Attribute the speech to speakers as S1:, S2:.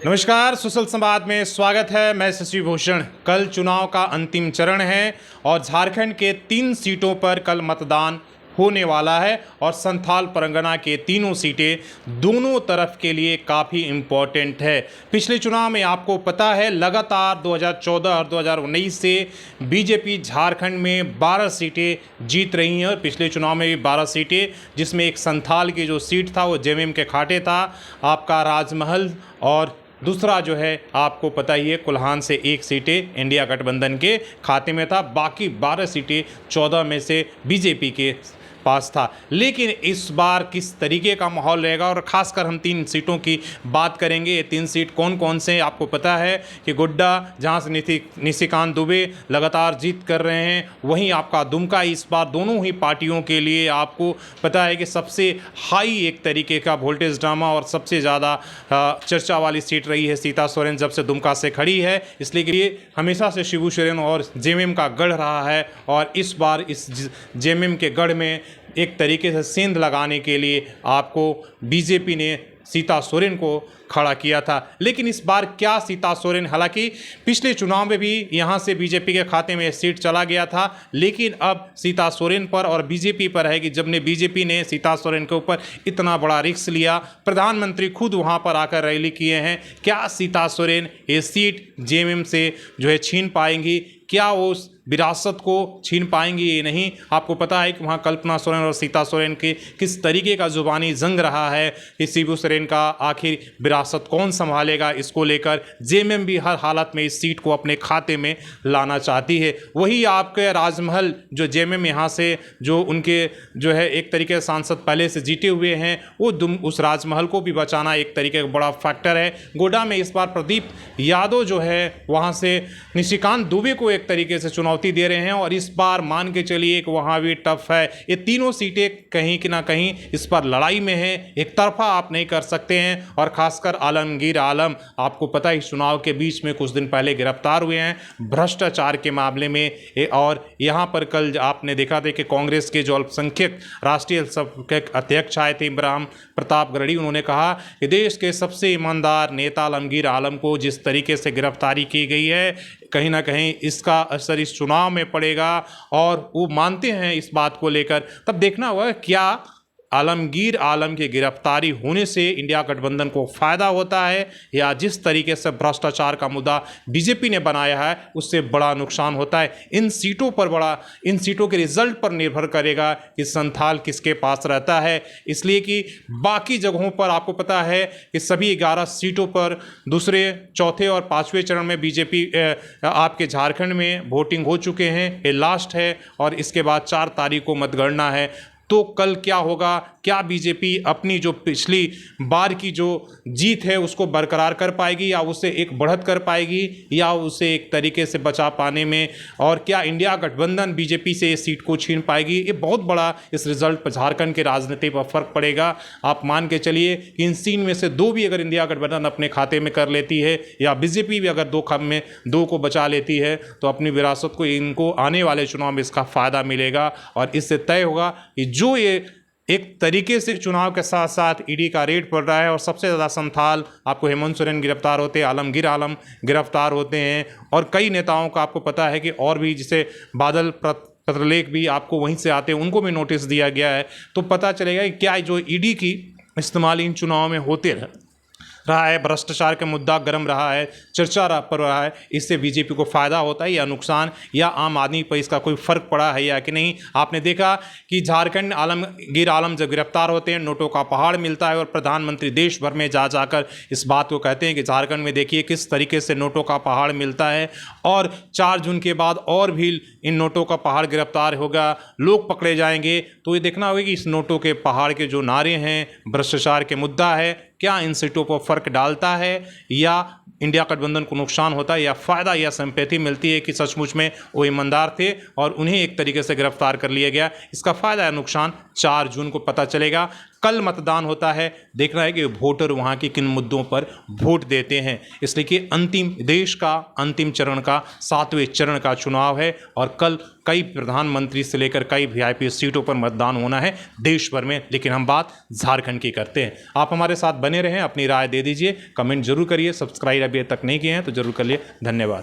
S1: नमस्कार, सुशल संवाद में स्वागत है। मैं शशि भूषण। कल चुनाव का अंतिम चरण है और झारखंड के 3 सीटों पर कल मतदान होने वाला है और संथाल परगना के तीनों सीटें दोनों तरफ के लिए काफ़ी इम्पोर्टेंट है। पिछले चुनाव में आपको पता है लगातार 2014 और 2019 से बीजेपी झारखंड में 12 सीटें जीत रही हैं और पिछले चुनाव में भी 12 सीटें, जिसमें एक संथाल की जो सीट था वो जेएमएम के खाते था, आपका राजमहल, और दूसरा जो है आपको पता ही है कोल्हान से 1 सीटें इंडिया गठबंधन के खाते में था। बाकी 12 सीटें 14 में से बीजेपी के पास था। लेकिन इस बार किस तरीके का माहौल रहेगा, और ख़ासकर हम 3 सीटों की बात करेंगे। ये 3 सीट कौन कौन से, आपको पता है कि गोड्डा जहाँ से निशिकांत दुबे लगातार जीत कर रहे हैं, वहीं आपका दुमका इस बार दोनों ही पार्टियों के लिए आपको पता है कि सबसे हाई एक तरीके का वोल्टेज ड्रामा और सबसे ज़्यादा चर्चा वाली सीट रही है सीता सोरेन जब से दुमका से खड़ी है। इसलिए कि ये हमेशा से शिबू सोरेन और जेएमएम का गढ़ रहा है और इस बार इस जेएमएम के गढ़ में एक तरीके से सेंध लगाने के लिए आपको बीजेपी ने सीता सोरेन को खड़ा किया था। लेकिन इस बार क्या सीता सोरेन, हालांकि पिछले चुनाव में भी यहां से बीजेपी के खाते में सीट चला गया था, लेकिन अब सीता सोरेन पर और बीजेपी पर है कि जब ने बीजेपी ने सीता सोरेन के ऊपर इतना बड़ा रिस्क लिया, प्रधानमंत्री खुद वहां पर आकर रैली किए हैं, क्या सीता सोरेन ये सीट जेएमएम से जो है छीन पाएंगी, क्या वो उस विरासत को छीन पाएंगी ये नहीं। आपको पता है कि वहाँ कल्पना सोरेन और सीता सोरेन के किस तरीके का जुबानी जंग रहा है कि शिबू सोरेन का आखिर विरासत कौन संभालेगा, इसको लेकर जेएमएम भी हर हालत में इस सीट को अपने खाते में लाना चाहती है। वही आपके राजमहल जो जेएमएम यहाँ से जो उनके जो है एक तरीके से सांसद पहले से जीते हुए हैं, वो उस राजमहल को भी बचाना एक तरीके का बड़ा फैक्टर है। गोड्डा में इस बार प्रदीप यादव जो है वहाँ से निशिकांत दुबे को एक तरीके से चुनौती दे रहे हैं और इस बार मान के चलिए कि वहाँ भी टफ है। ये तीनों सीटें कहीं कि ना कहीं इस पर लड़ाई में है, एक तरफा आप नहीं कर सकते हैं। और खासकर आलमगीर आलम, आपको पता है चुनाव के बीच में कुछ दिन पहले गिरफ्तार हुए हैं भ्रष्टाचार के मामले में। और यहाँ पर कल आपने देखा था कि कांग्रेस के जो अल्पसंख्यक राष्ट्रीय अल्पसंख्यक अध्यक्ष आए थे इब्राहिम प्रताप गरडी, उन्होंने कहा कि देश के सबसे ईमानदार नेता आलमगीर आलम को जिस तरीके से गिरफ्तारी की गई है, कहीं ना कहीं इसका असर इस चुनाव में पड़ेगा और वो मानते हैं इस बात को लेकर। तब देखना होगा क्या आलमगीर आलम की गिरफ्तारी होने से इंडिया गठबंधन को फ़ायदा होता है या जिस तरीके से भ्रष्टाचार का मुद्दा बीजेपी ने बनाया है उससे बड़ा नुकसान होता है। इन सीटों के रिजल्ट पर निर्भर करेगा कि संथाल किसके पास रहता है। इसलिए कि बाकी जगहों पर आपको पता है कि सभी 11 सीटों पर दूसरे, चौथे और 5वें चरण में बीजेपी आपके झारखंड में वोटिंग हो चुके हैं, ये लास्ट है और इसके बाद 4 तारीख को मतगणना है। तो कल क्या होगा, क्या बीजेपी अपनी जो पिछली बार की जो जीत है उसको बरकरार कर पाएगी या उससे एक बढ़त कर पाएगी या उसे एक तरीके से बचा पाने में, और क्या इंडिया गठबंधन बीजेपी से इस सीट को छीन पाएगी। ये बहुत बड़ा इस रिजल्ट पर झारखंड के राजनीति पर फर्क पड़ेगा। आप मान के चलिए कि इन 3 में से 2 भी अगर इंडिया गठबंधन अपने खाते में कर लेती है या बीजेपी भी अगर 2 को बचा लेती है तो अपनी विरासत को इनको आने वाले चुनाव में इसका फ़ायदा मिलेगा और इससे तय होगा कि जो ये एक तरीके से चुनाव के साथ साथ ईडी का रेड पड़ रहा है और सबसे ज़्यादा संथाल आपको हेमंत सोरेन गिरफ्तार होते हैं, आलमगीर आलम गिरफ्तार होते हैं और कई नेताओं का आपको पता है कि और भी जैसे बादल पत्रलेख भी आपको वहीं से आते हैं, उनको भी नोटिस दिया गया है। तो पता चलेगा कि क्या जो ईडी की इस्तेमाल इन चुनाव में होते रहा है, भ्रष्टाचार का मुद्दा गर्म रहा है, चर्चा पर रहा है, इससे बीजेपी को फ़ायदा होता है या नुकसान, या आम आदमी पर इसका कोई फ़र्क पड़ा है या कि नहीं। आपने देखा कि झारखंड आलमगीर आलम जब गिरफ्तार होते हैं नोटों का पहाड़ मिलता है और प्रधानमंत्री देश भर में जा जाकर इस बात को कहते हैं कि झारखंड में देखिए किस तरीके से नोटों का पहाड़ मिलता है और 4 जून के बाद और भी इन नोटों का पहाड़ गिरफ्तार होगा, लोग पकड़े जाएंगे। तो ये देखना होगा कि इस नोटों के पहाड़ के जो नारे हैं, भ्रष्टाचार के मुद्दा है, क्या इन सीटों पर फर्क डालता है या इंडिया गठबंधन को नुकसान होता है या फ़ायदा या सिंपैथी मिलती है कि सचमुच में वो ईमानदार थे और उन्हें एक तरीके से गिरफ्तार कर लिया गया। इसका फ़ायदा या नुकसान 4 जून को पता चलेगा। कल मतदान होता है, देखना है कि वोटर वहाँ के किन मुद्दों पर वोट देते हैं। इसलिए कि अंतिम देश का अंतिम चरण का 7वें चरण का चुनाव है और कल कई प्रधानमंत्री से लेकर कई वीआईपी सीटों पर मतदान होना है देश भर में, लेकिन हम बात झारखंड की करते हैं। आप हमारे साथ बने रहें, अपनी राय दे दीजिए, कमेंट जरूर करिए, सब्सक्राइब अभी तक नहीं किए हैं तो जरूर करिए। धन्यवाद।